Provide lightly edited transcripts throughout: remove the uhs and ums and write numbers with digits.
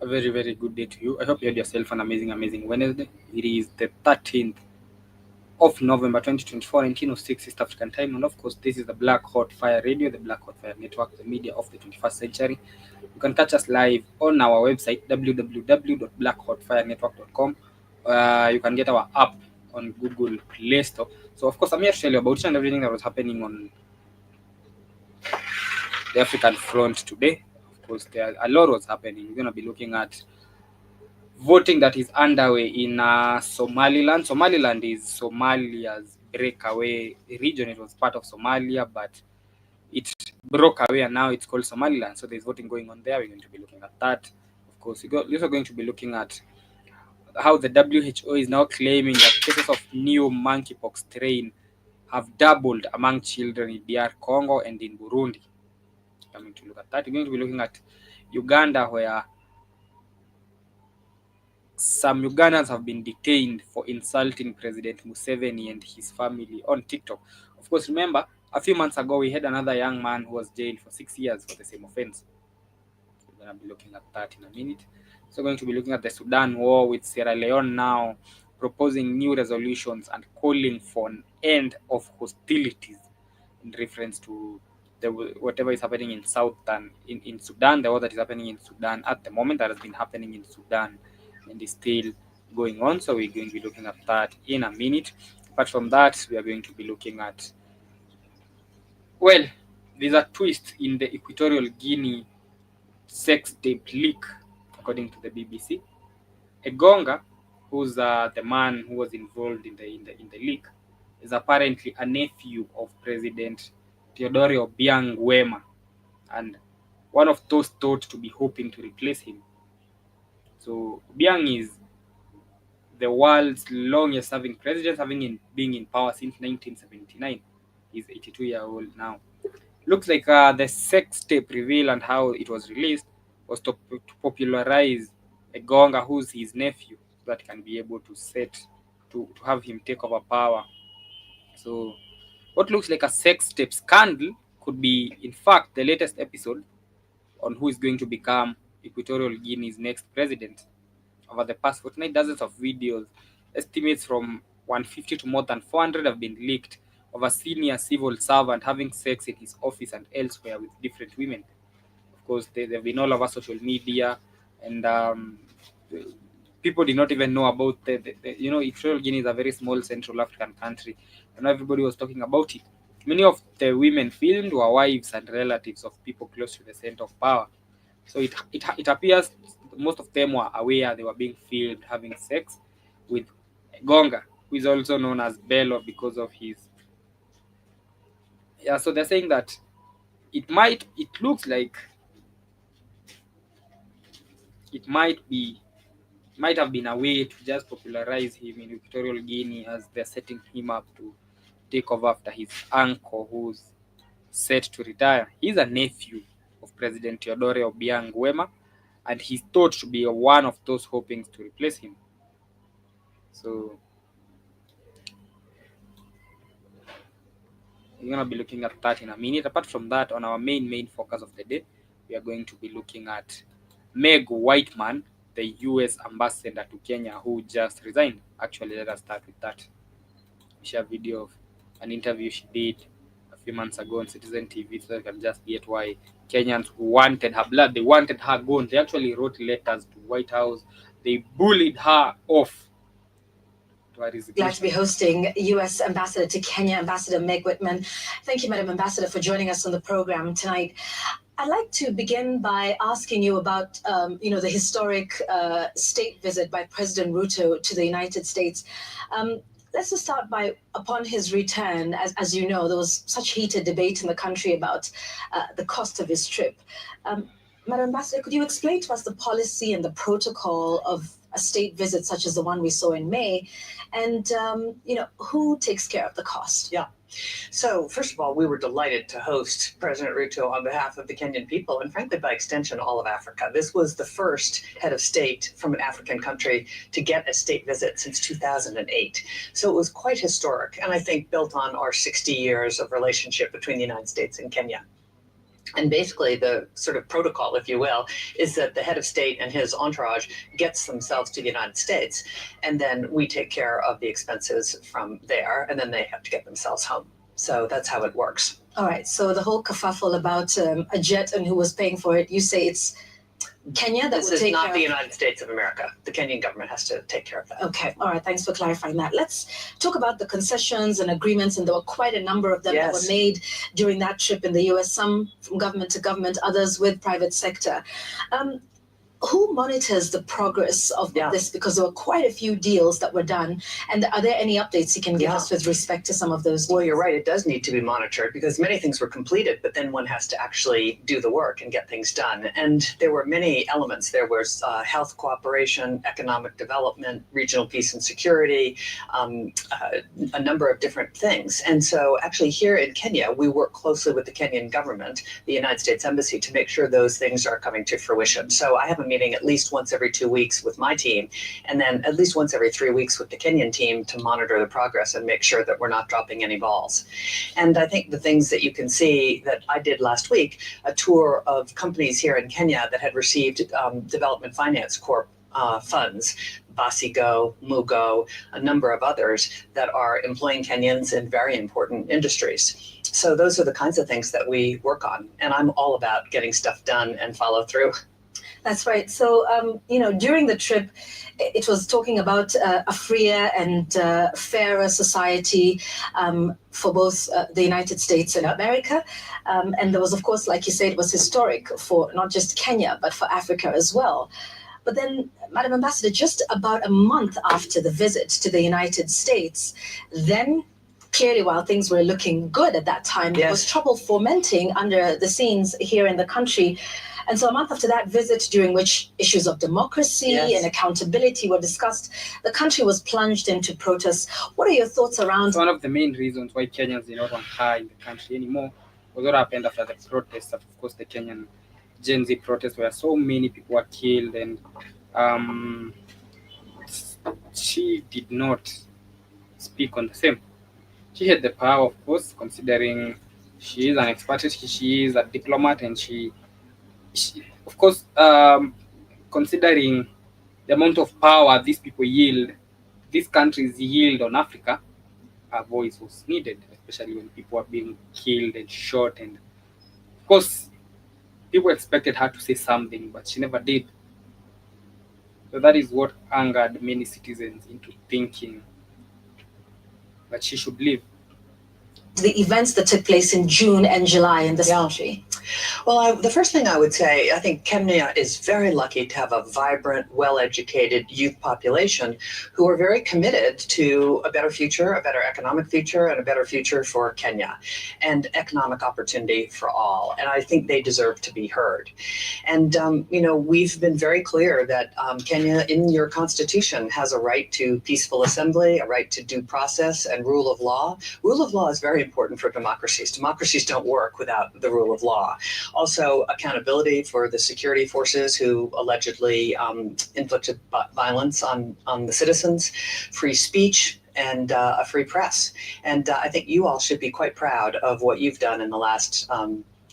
A very, very good day to you. I hope you had yourself an amazing, amazing Wednesday. It is the 13th of November 2024, 1906 East African time. And of course, this is the Black Hot Fire Radio, the Black Hot Fire Network, the media of the 21st century. You can catch us live on our website, www.blackhotfirenetwork.com. You can get our app on Google Play Store. So, of course, I'm here to tell you about each and everything that was happening on the African front today. Of course, there a lot was happening. We're going to be looking at voting that is underway in Somaliland. Somaliland is Somalia's breakaway region. It was part of Somalia, but it broke away and now it's called Somaliland. So there's voting going on there. We're going to be looking at that. Of course, we're also going to be looking at how the WHO is now claiming that cases of new monkeypox strain have doubled among children in DR Congo and in Burundi. Coming to look at that. We're going to be looking at Uganda, where some Ugandans have been detained for insulting President Museveni and his family on TikTok. Of course, remember, a few months ago, we had another young man who was jailed for 6 years for the same offense. So we're going to be looking at that in a minute. So we're going to be looking at the Sudan war, with Sierra Leone now proposing new resolutions and calling for an end of hostilities in reference to whatever is happening in in Sudan, the war that is happening in Sudan at the moment, that has been happening in Sudan and is still going on. So we're going to be looking at that in a minute. Apart from that, we are going to be looking at, well, there's a twist in the Equatorial Guinea sex tape leak, according to the BBC. Egonga, who's the man who was involved in the leak, is apparently a nephew of President Theodore Obiang Nguema, and one of those thought to be hoping to replace him. So Obiang is the world's longest serving president, been in power since 1979. He's 82-year-old now. Looks like the sex tape reveal and how it was released was to popularize Egonga, who's his nephew, so that he can be able to have him take over power. So what looks like a sex tape scandal could be, in fact, the latest episode on who is going to become Equatorial Guinea's next president. Over the past fortnight, dozens of videos, estimates from 150 to more than 400, have been leaked of a senior civil servant having sex in his office and elsewhere with different women. Of course, they've been all over social media, and people did not even know about Equatorial Guinea is a very small Central African country, and everybody was talking about it. Many of the women filmed were wives and relatives of people close to the center of power. So it appears most of them were aware they were being filmed having sex with Gonga, who is also known as Bello because of his. Yeah, so they're saying that it looks like it might have been a way to just popularize him in Equatorial Guinea, as they're setting him up to take over after his uncle, who's set to retire. He's a nephew of President Theodore Obiang Nguema, and he's thought to be one of those hoping to replace him. So we're going to be looking at that in a minute. Apart from that, on our main focus of the day, we are going to be looking at Meg Whiteman, the US ambassador to Kenya, who just resigned. Actually, let us start with that. We share a video of an interview she did a few months ago on Citizen TV, so you can just get why Kenyans wanted her blood. They wanted her gone. They actually wrote letters to White House. They bullied her off. Glad to be hosting U.S. Ambassador to Kenya, Ambassador Meg Whitman. Thank you, Madam Ambassador, for joining us on the program tonight. I'd like to begin by asking you about, the historic state visit by President Ruto to the United States. Let's just start by, upon his return, as you know, there was such heated debate in the country about the cost of his trip. Madam Ambassador, could you explain to us the policy and the protocol of a state visit such as the one we saw in May, and who takes care of the cost? Yeah. So first of all, we were delighted to host President Ruto on behalf of the Kenyan people, and frankly, by extension, all of Africa. This was the first head of state from an African country to get a state visit since 2008. So it was quite historic, and I think built on our 60 years of relationship between the United States and Kenya. And basically, the sort of protocol, if you will, is that the head of state and his entourage gets themselves to the United States, and then we take care of the expenses from there, and then they have to get themselves home. So that's how it works. All right. So the whole kerfuffle about a jet and who was paying for it, you say it's Kenya that This will is take not care the of. United States of America. The Kenyan government has to take care of that. Okay, all right, thanks for clarifying that. Let's talk about the concessions and agreements, and there were quite a number of them that were Yes. made during that trip in the US, some from government to government, others with private sector. Who monitors the progress of Yeah. this? Because there were quite a few deals that were done. And are there any updates you can give Yeah. us with respect to some of those deals? Well, you're right. It does need to be monitored because many things were completed, but then one has to actually do the work and get things done. And there were many elements. There was health cooperation, economic development, regional peace and security, a number of different things. And so actually here in Kenya, we work closely with the Kenyan government, the United States Embassy, to make sure those things are coming to fruition. So I have a meeting at least once every 2 weeks with my team, and then at least once every 3 weeks with the Kenyan team to monitor the progress and make sure that we're not dropping any balls. And I think the things that you can see that I did last week, a tour of companies here in Kenya that had received Development Finance Corp funds, Basigo, Mugo, a number of others that are employing Kenyans in very important industries. So those are the kinds of things that we work on. And I'm all about getting stuff done and follow through. That's right. So, during the trip, it was talking about a freer and fairer society for both the United States and America. And there was, of course, like you said, it was historic for not just Kenya, but for Africa as well. But then, Madam Ambassador, just about a month after the visit to the United States, then clearly while things were looking good at that time, there was trouble fomenting under the scenes here in the country. And so a month after that visit, during which issues of democracy and accountability were discussed, the country was plunged into protests. What are your thoughts around? One of the main reasons why Kenyans did not want her in the country anymore was what happened after the protests. Of course, the Kenyan Gen Z protests, where so many people were killed, and she did not speak on the same. She had the power, of course, considering she is an expert, she is a diplomat, and she of course, considering the amount of power these people yield, these countries yield on Africa, her voice was needed, especially when people are being killed and shot. And of course, people expected her to say something, but she never did. So that is what angered many citizens into thinking that she should leave. The events that took place in June and July in this country? Well, the first thing I would say, I think Kenya is very lucky to have a vibrant, well-educated youth population who are very committed to a better future, a better economic future, and a better future for Kenya, and economic opportunity for all. And I think they deserve to be heard. And, we've been very clear that Kenya, in your constitution, has a right to peaceful assembly, a right to due process, and rule of law. Rule of law is very important for democracies. Democracies don't work without the rule of law. Also, accountability for the security forces who allegedly inflicted violence on the citizens, free speech, and a free press. And I think you all should be quite proud of what you've done in the last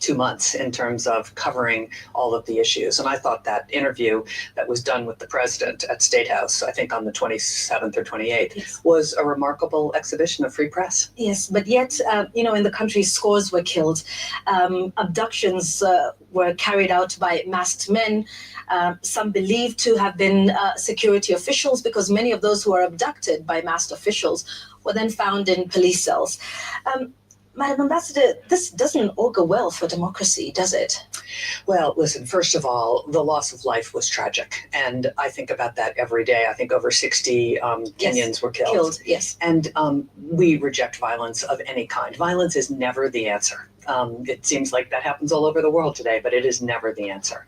2 months in terms of covering all of the issues. And I thought that interview that was done with the president at State House, I think on the 27th or 28th, was a remarkable exhibition of free press. Yes, but yet, in the country, scores were killed. Abductions were carried out by masked men, some believed to have been security officials, because many of those who were abducted by masked officials were then found in police cells. Madam Ambassador, this doesn't augur well for democracy, does it? Well, listen, first of all, the loss of life was tragic. And I think about that every day. I think over 60 Kenyans were killed. And we reject violence of any kind. Violence is never the answer. It seems like that happens all over the world today, but it is never the answer.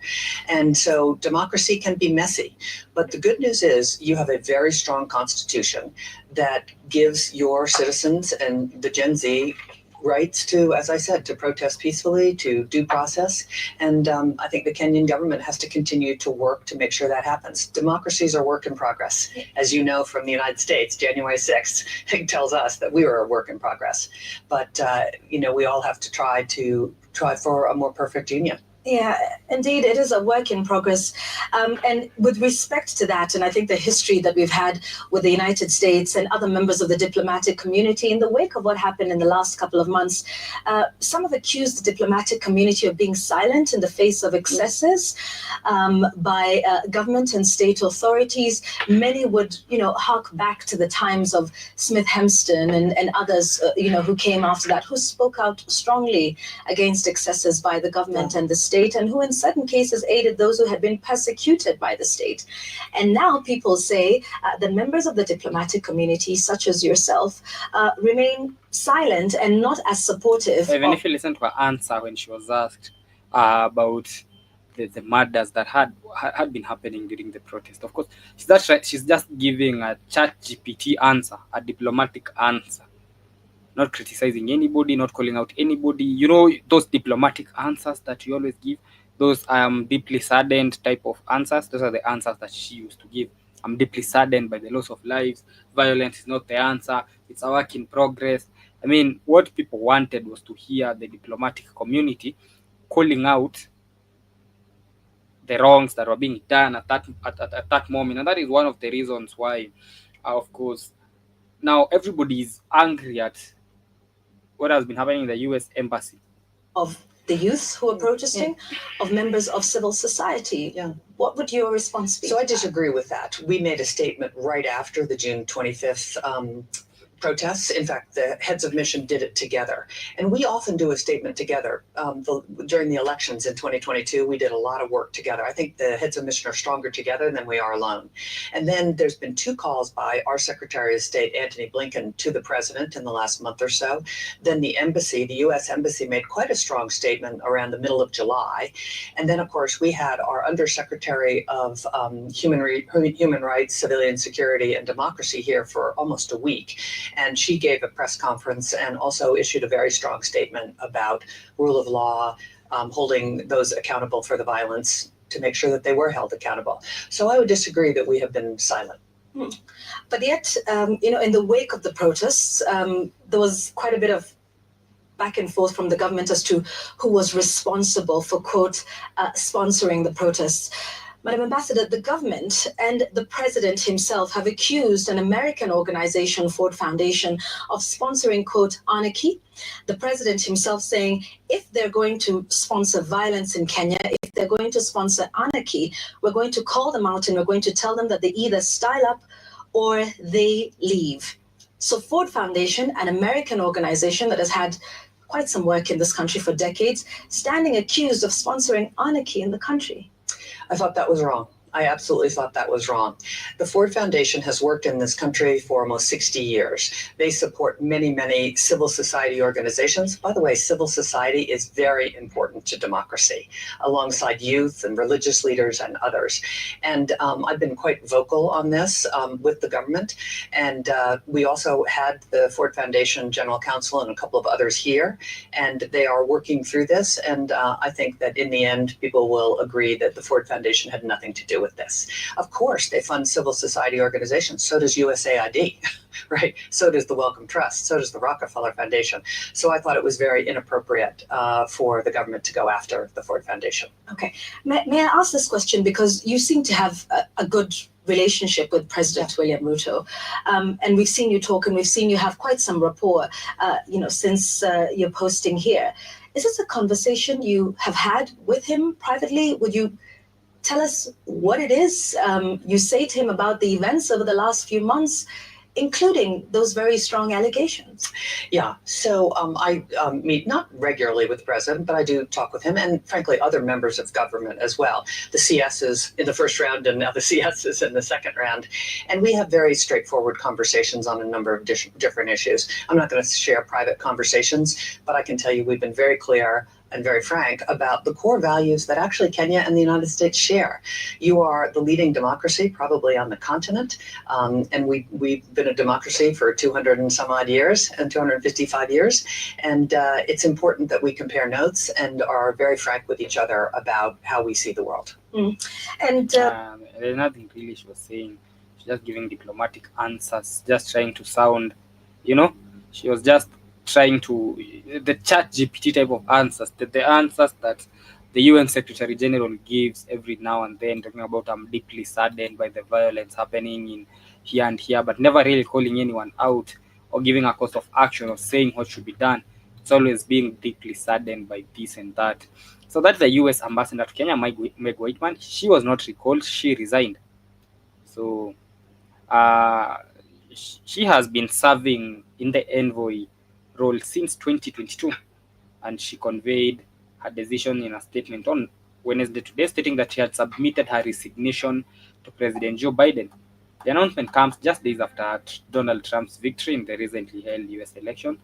And so democracy can be messy. But the good news is you have a very strong constitution that gives your citizens and the Gen Z rights to, as I said, to protest peacefully, to due process. And I think the Kenyan government has to continue to work to make sure that happens. Democracies are work in progress. As you know from the United States, January 6th tells us that we are a work in progress. But, we all have to try for a more perfect union. Yeah, indeed, it is a work in progress. And with respect to that, and I think the history that we've had with the United States and other members of the diplomatic community in the wake of what happened in the last couple of months, some have accused the diplomatic community of being silent in the face of excesses by government and state authorities. Many would, hark back to the times of Smith Hempston and others, who came after that, who spoke out strongly against excesses by the government and the state, and who in certain cases aided those who had been persecuted by the state. And now people say that members of the diplomatic community, such as yourself, remain silent and not as supportive. Even if you listen to her answer when she was asked about the murders that had been happening during the protest, of course, she's just giving a chat GPT answer, a diplomatic answer. Not criticizing anybody, not calling out anybody. Those diplomatic answers that you always give, those I am deeply saddened type of answers, those are the answers that she used to give. I'm deeply saddened by the loss of lives. Violence is not the answer. It's a work in progress. I mean, what people wanted was to hear the diplomatic community calling out the wrongs that were being done at that moment. And that is one of the reasons why, of course, now everybody is angry at what has been happening in the U.S. Embassy. Of the youth who are protesting, of members of civil society. Yeah. What would your response be? So I disagree with that. We made a statement right after the June 25th protests. In fact, the heads of mission did it together. And we often do a statement together. During the elections in 2022, we did a lot of work together. I think the heads of mission are stronger together than we are alone. And then there's been 2 calls by our Secretary of State, Antony Blinken, to the president in the last month or so. Then the embassy, the U.S. Embassy, made quite a strong statement around the middle of July. And then, of course, we had our Undersecretary of Human Rights, Civilian Security, and Democracy here for almost a week. And she gave a press conference and also issued a very strong statement about rule of law, holding those accountable for the violence to make sure that they were held accountable. So I would disagree that we have been silent. But yet, in the wake of the protests, there was quite a bit of back and forth from the government as to who was responsible for, quote, sponsoring the protests. Madam Ambassador, the government and the president himself have accused an American organization, Ford Foundation, of sponsoring, quote, anarchy. The president himself saying, if they're going to sponsor violence in Kenya, if they're going to sponsor anarchy, we're going to call them out and we're going to tell them that they either style up or they leave. So Ford Foundation, an American organization that has had quite some work in this country for decades, standing accused of sponsoring anarchy in the country. I thought that was wrong. I absolutely thought that was wrong. The Ford Foundation has worked in this country for almost 60 years. They support many, many civil society organizations. By the way, civil society is very important to democracy, alongside youth and religious leaders and others. And I've been quite vocal on this with the government. And we also had the Ford Foundation General Counsel and a couple of others here, and they are working through this. And I think that in the end, people will agree that the Ford Foundation had nothing to do with this. Of course, they fund civil society organizations. So does USAID, right? So does the Wellcome Trust. So does the Rockefeller Foundation. So I thought it was very inappropriate for the government to go after the Ford Foundation. Okay. May I ask this question? Because you seem to have a good relationship with President William Ruto. And we've seen you talk and we've seen you have quite some rapport, since your posting here. Is this a conversation you have had with him privately? Would you tell us what it is you say to him about the events over the last few months, including those very strong allegations? Yeah, so I meet not regularly with the president, but I do talk with him and, frankly, other members of government as well. The CSs in the first round and now the CSs in the second round. And we have very straightforward conversations on a number of different issues. I'm not going to share private conversations, but I can tell you we've been very clear and very frank about the core values that actually Kenya and the United States share. You are the leading democracy probably on the continent, and we've been a democracy for 200 and some odd years, and 255 years, and it's important that we compare notes and are very frank with each other about how we see the world. And There's nothing really she was saying. She's just giving diplomatic answers, just trying to sound, you know, she was just trying to the chat GPT type of answers, the answers that the UN Secretary General gives every now and then, talking about I'm deeply saddened by the violence happening in here and here, but never really calling anyone out or giving a course of action or saying what should be done. It's always being deeply saddened by this and that. So that's the US ambassador to Kenya, Meg Whitman. She was not recalled, she resigned. So uh, she has been serving in the envoy role since 2022, and she conveyed her decision in a statement on Wednesday today, stating that she had submitted her resignation to President Joe Biden. The announcement comes just days after Donald Trump's victory in the recently held US election.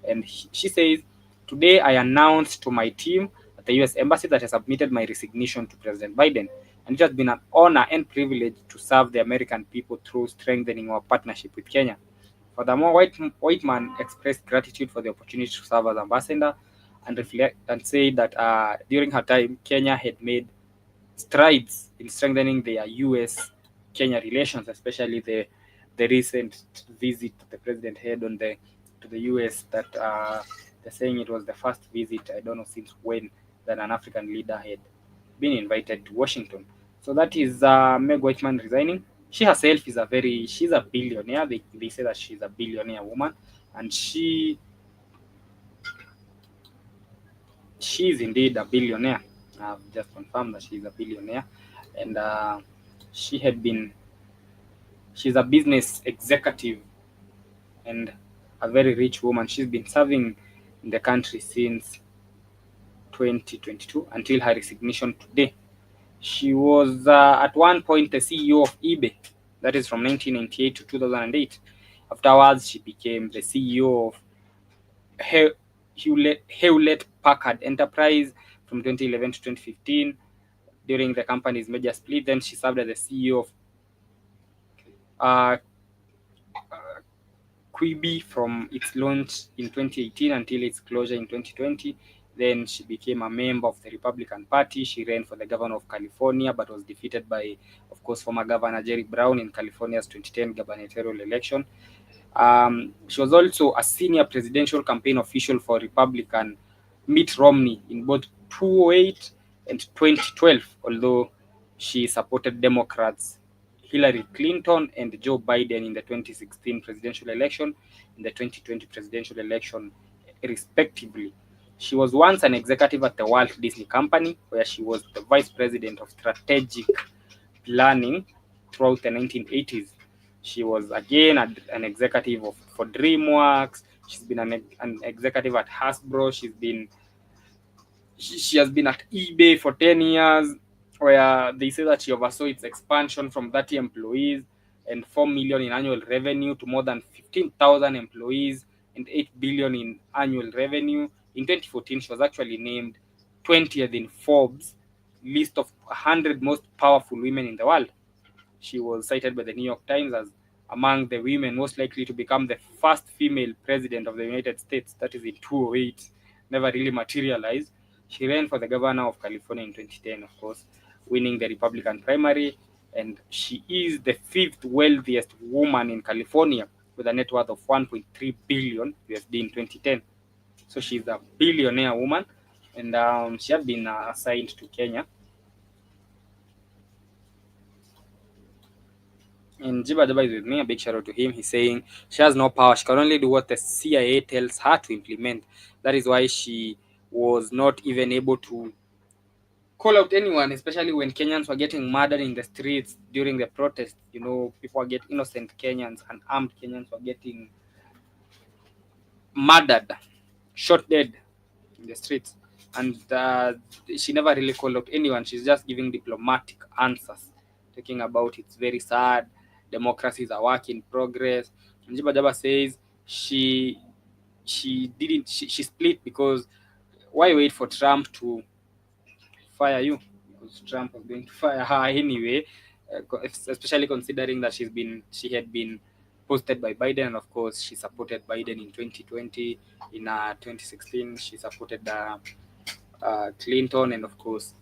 And she says, "Today I announced to my team at the US Embassy that I submitted my resignation to President Biden. And it has been an honor and privilege to serve the American people through strengthening our partnership with Kenya." Furthermore, Whiteman expressed gratitude for the opportunity to serve as ambassador and reflect and say that during her time, Kenya had made strides in strengthening their U.S.-Kenya relations, especially the recent visit the president had on the to the U.S. That they're saying it was the first visit, I don't know since when, that an African leader had been invited to Washington. So that is Meg Whitman resigning. She herself is she's a billionaire. They say that she's a billionaire woman, and she's indeed a billionaire. I've just confirmed that she's a billionaire, and she had been she's a business executive and a very rich woman. She's been serving in the country since 2022 until her resignation today. She was at one point the CEO of eBay, that is from 1998 to 2008. Afterwards, she became the CEO of Hewlett Packard Enterprise from 2011 to 2015. During the company's major split, then she served as the CEO of uh, Quibi from its launch in 2018 until its closure in 2020. Then she became a member of the Republican Party. She ran for the governor of California, but was defeated by, of course, former Governor Jerry Brown in California's 2010 gubernatorial election. She was also a senior presidential campaign official for Republican Mitt Romney in both 2008 and 2012, although she supported Democrats Hillary Clinton and Joe Biden in the 2016 presidential election and the 2020 presidential election, respectively. She was once an executive at the Walt Disney Company, where she was the vice president of strategic planning throughout the 1980s. She was again an executive for DreamWorks. She's been an executive at Hasbro. She has been at eBay for 10 years, where they say that she oversaw its expansion from 30 employees and 4 million in annual revenue to more than 15,000 employees and 8 billion in annual revenue. In 2014, she was actually named 20th in Forbes list of 100 most powerful women in the world. She was cited by the New York Times as among the women most likely to become the first female president of the United States. That is in 2008. Never really materialized. She ran for the governor of California in 2010, of course, winning the Republican primary. And she is the fifth wealthiest woman in California with a net worth of 1.3 billion USD in 2010. So she's a billionaire woman, and she had been assigned to Kenya. And Jiba Jaba is with me. A big shout out to him. He's saying she has no power. She can only do what the CIA tells her to implement. That is why she was not even able to call out anyone, especially when Kenyans were getting murdered in the streets during the protest. You know, people were getting innocent Kenyans and armed Kenyans were getting murdered, shot dead in the streets. And she never really called out anyone. She's just giving diplomatic answers, talking about it's very sad, democracy is a work in progress. And Jiba Jaba says she split because why wait for Trump to fire you? Because Trump was going to fire her anyway, especially considering that she had been posted by Biden, and of course she supported Biden in 2020. In 2016, she supported Clinton, and of course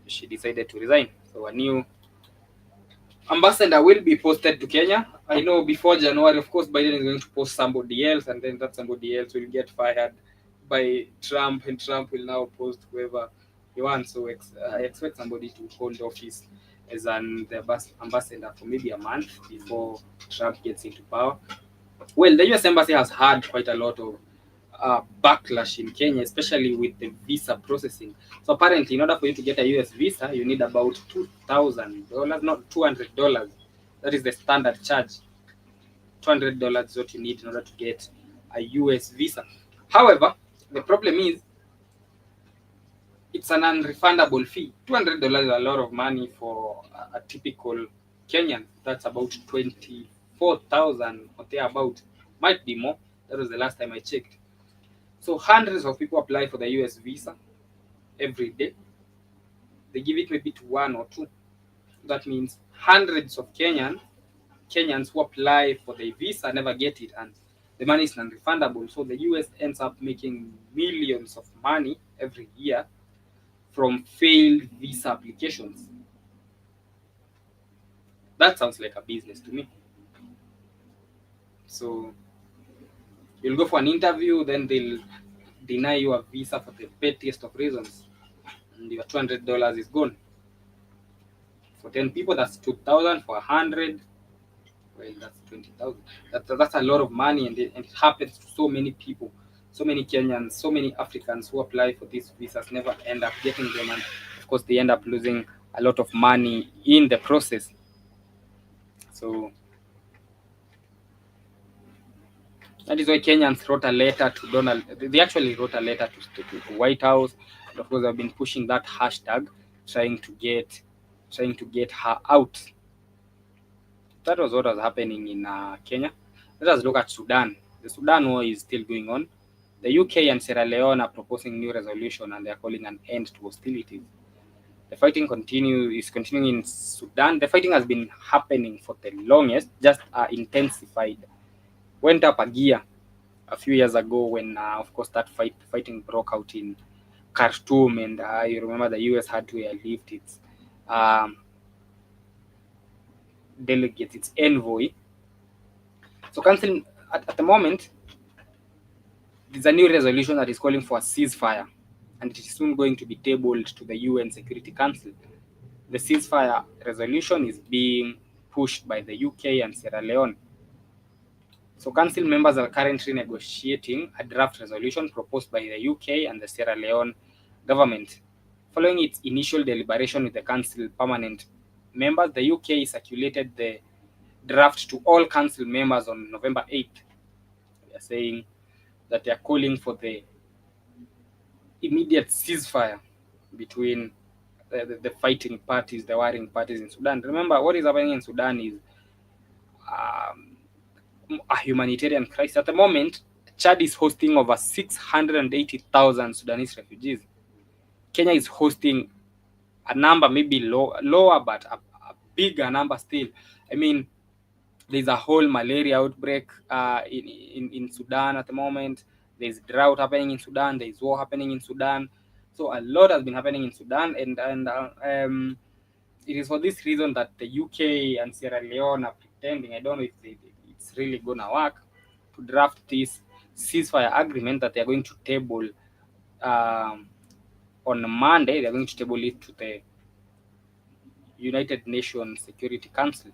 she decided to resign. So a new ambassador will be posted to Kenya. I know before January, of course, Biden is going to post somebody else, and then that somebody else will get fired by Trump, and Trump will now post whoever he wants. So I expect somebody to hold office as the ambassador for maybe a month before Trump gets into power. Well, the U.S. Embassy has had quite a lot of backlash in Kenya, especially with the visa processing. So apparently, in order for you to get a US visa, you need about $2,000, not $200. That is the standard charge. $200 is what you need in order to get a US visa. However, the problem is it's an unrefundable fee. $200 is a lot of money for a typical Kenyan. That's about 24,000 or thereabout. Might be more. That was the last time I checked. So hundreds of people apply for the US visa every day. They give it maybe to one or two. That means hundreds of Kenyans who apply for the visa never get it, and the money is non-refundable. So the US ends up making millions of money every year from failed visa applications. That sounds like a business to me. So you'll go for an interview, then they'll deny you a visa for the pettiest of reasons, and your $200 is gone. For 10 people, that's 2,000. For 100, well, that's 20,000. That's a lot of money, and it happens to so many people, so many Kenyans, so many Africans who apply for these visas never end up getting them, and of course they end up losing a lot of money in the process. So that is why Kenyans wrote a letter to Donald. They actually wrote a letter to White House, and of course they've been pushing that hashtag, trying to get her out. That was what was happening in Kenya. Let us look at Sudan. The Sudan war is still going on. The UK and Sierra Leone are proposing new resolution, and they are calling an end to hostilities. The fighting is continuing in Sudan. The fighting has been happening for the longest, just intensified. Went up a gear a few years ago when, of course, that fighting broke out in Khartoum, and you remember the US had to airlift its delegate, its envoy. So council at the moment, there's a new resolution that is calling for a ceasefire, and it is soon going to be tabled to the UN Security Council. The ceasefire resolution is being pushed by the UK and Sierra Leone. So council members are currently negotiating a draft resolution proposed by the UK and the Sierra Leone government. Following its initial deliberation with the council permanent members, the UK circulated the draft to all council members on November 8th. They are saying that they are calling for the immediate ceasefire between the fighting parties, the warring parties in Sudan. Remember, what is happening in Sudan is a humanitarian crisis. At the moment, Chad is hosting over 680,000 Sudanese refugees. Kenya is hosting a number maybe lower, but a bigger number still. I mean, there's a whole malaria outbreak in Sudan at the moment. There's drought happening in Sudan. There's war happening in Sudan. So a lot has been happening in Sudan, and it is for this reason that the UK and Sierra Leone are pretending, I don't know if it's really gonna work, to draft this ceasefire agreement that they're going to table on Monday. They're going to table it to the United Nations Security Council.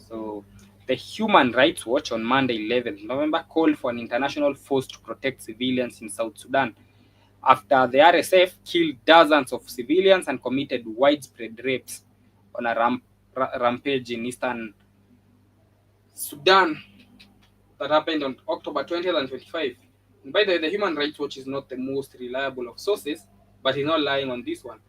So the Human Rights Watch on Monday, 11th November, called for an international force to protect civilians in South Sudan after the RSF killed dozens of civilians and committed widespread rapes on a rampage in eastern Sudan that happened on October 20th and 25th. And by the way, the Human Rights Watch is not the most reliable of sources, but he's not lying on this one.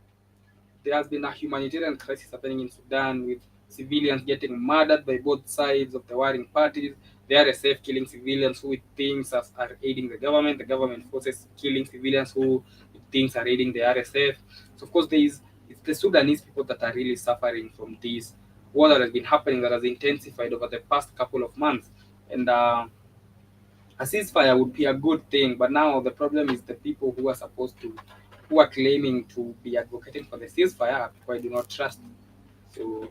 There has been a humanitarian crisis happening in Sudan with civilians getting murdered by both sides of the warring parties, the RSF killing civilians who it thinks are aiding the government forces killing civilians who it thinks are aiding the RSF. So of course it's the Sudanese people that are really suffering from this war that has been happening, that has intensified over the past couple of months. And a ceasefire would be a good thing, but now the problem is the people who are claiming to be advocating for the ceasefire, people I do not trust. So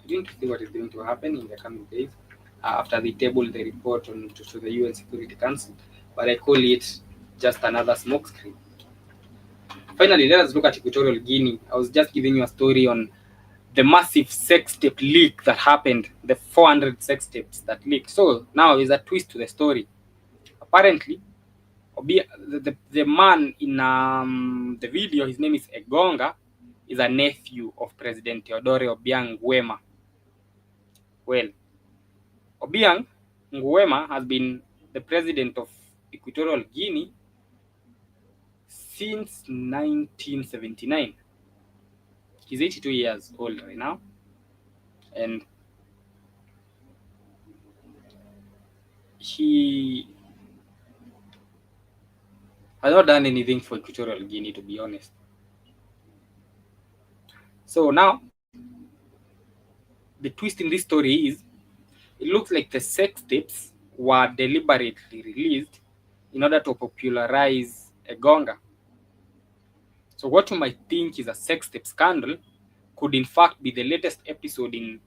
I'm going to see what is going to happen in the coming days after they table the report to the UN Security Council. But I call it just another smokescreen. Finally, let us look at Equatorial Guinea. I was just giving you a story on the massive sex tape leak that happened, the 400 sex tapes that leaked. So now is a twist to the story. Apparently, the man in the video, his name is Egonga, is a nephew of President Teodoro Obiang Nguema. Well, Obiang Nguema has been the president of Equatorial Guinea since 1979. He's 82 years old right now, and he has not done anything for Equatorial Guinea, to be honest. So now, the twist in this story is, it looks like the sex tapes were deliberately released in order to popularize Egonga. So what you might think is a sex tape scandal could in fact be the latest episode in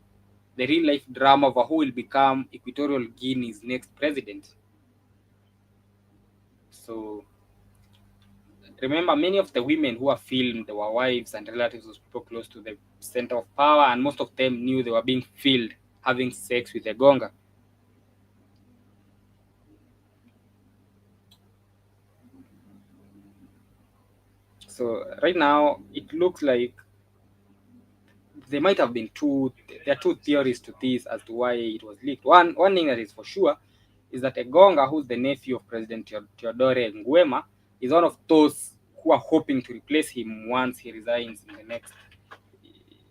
the real-life drama of who will become Equatorial Guinea's next president. So remember, many of the women who are filmed were wives and relatives of people close to the center of power, and most of them knew they were being filmed having sex with Egonga. So right now, it looks like there might have been there are two theories to this as to why it was leaked. One thing that is for sure is that Egonga, who's the nephew of President Teodoro Nguema, is one of those who are hoping to replace him once he resigns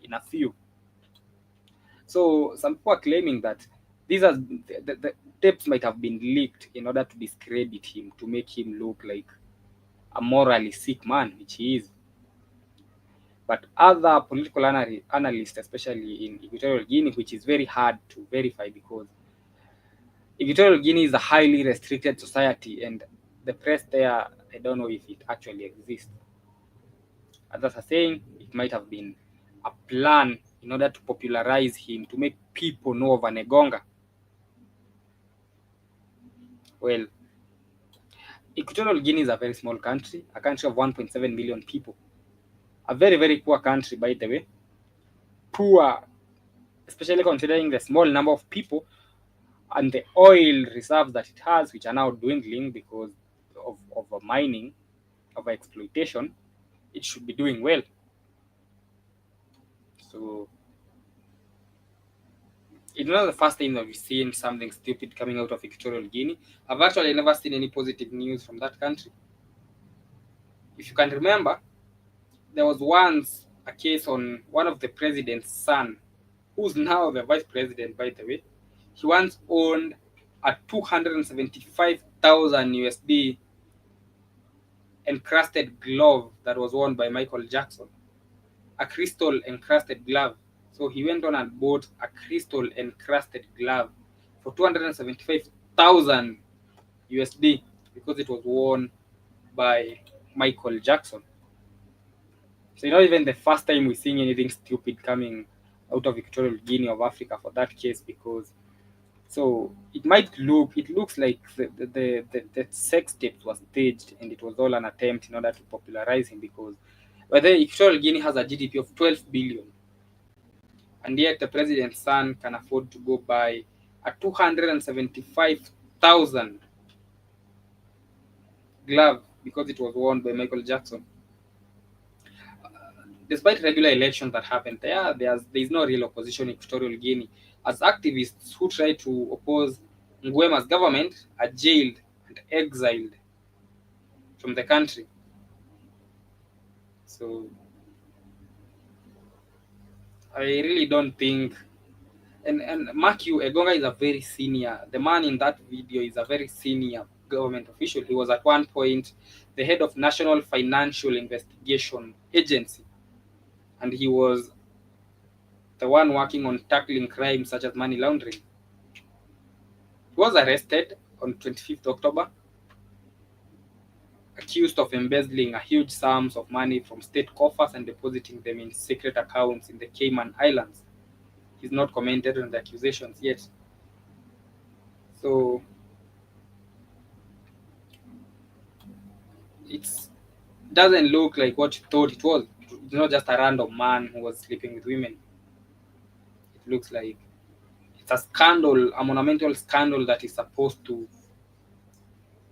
in a few. So some people are claiming that the tapes might have been leaked in order to discredit him, to make him look like a morally sick man, which he is. But other political analysts, especially in Equatorial Guinea, which is very hard to verify because Equatorial Guinea is a highly restricted society, and the press there, I don't know if it actually exists. Others are saying it might have been a plan in order to popularize him, to make people know of an Egonga. Well, Equatorial Guinea is a very small country, a country of 1.7 million people. A very, very poor country, by the way. Poor, especially considering the small number of people and the oil reserves that it has, which are now dwindling because of mining, of exploitation. It should be doing well. So it's not the first time that we've seen something stupid coming out of Equatorial Guinea. I've actually never seen any positive news from that country. If you can remember, there was once a case on one of the president's son, who's now the vice president, by the way. He once owned a 275,000 USD encrusted glove that was worn by Michael Jackson, a crystal encrusted glove. So he went on and bought a crystal encrusted glove for 275,000 USD because it was worn by Michael Jackson. So not even the first time we're seeing anything stupid coming out of Equatorial Guinea of Africa for that case, because so it looks like the sex tapes was staged and it was all an attempt in order to popularize him, because whether Equatorial Guinea has a GDP of 12 billion, and yet the president's son can afford to go buy a 275,000 glove because it was worn by Michael Jackson. Despite regular elections that happened there's no real opposition in Equatorial Guinea, as activists who try to oppose Nguema's government are jailed and exiled from the country. So I really don't think. And mark you, Egonga is a very senior. The man in that video is a very senior government official. He was at one point the head of National Financial Investigation Agency, and he was the one working on tackling crimes such as money laundering. He was arrested on 25th October, accused of embezzling a huge sums of money from state coffers and depositing them in secret accounts in the Cayman Islands. He's not commented on the accusations yet. So it doesn't look like what you thought it was. It's not just a random man who was sleeping with women. It looks like it's a scandal, a monumental scandal that is supposed to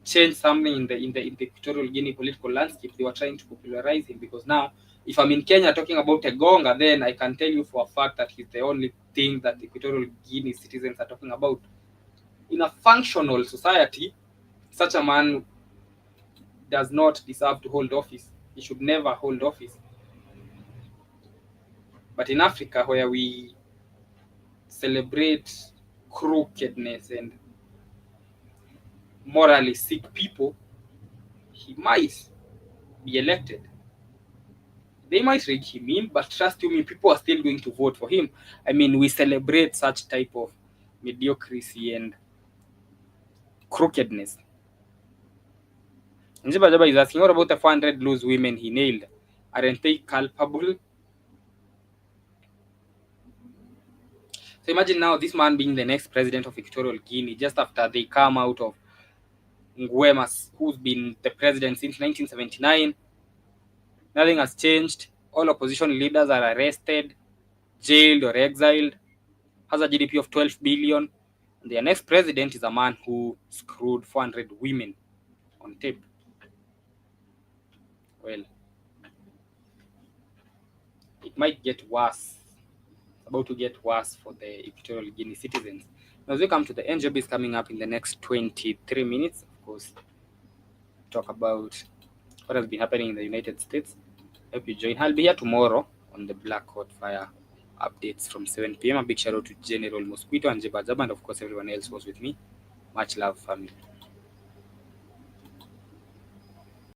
change something in the Equatorial Guinea political landscape. They were trying to popularize him, because now, if I'm in Kenya talking about Egonga, then I can tell you for a fact that he's the only thing that Equatorial Guinea citizens are talking about. In a functional society, such a man does not deserve to hold office. He should never hold office. But in Africa, where we celebrate crookedness and morally sick people, he might be elected. They might rig him in, but trust you me, people are still going to vote for him. I mean, we celebrate such type of mediocrity and crookedness. Njiba Jaba is asking, what about the 400 loose women he nailed? Aren't they culpable? So imagine now this man being the next president of Equatorial Guinea, just after they come out of Nguema, who's been the president since 1979. Nothing has changed. All opposition leaders are arrested, jailed, or exiled. Has a GDP of 12 billion. And their next president is a man who screwed 400 women on tape. Well, it might get worse. It's about to get worse for the Equatorial Guinea citizens. Now, as we come to the end, job is coming up in the next 23 minutes. Of course, talk about what has been happening in the United States. Hope you join. I'll be here tomorrow on the Black Hot Fire updates from 7 p.m. A big shout out to General Mosquito and Jeba Jaba, and of course everyone else was with me. Much love, family.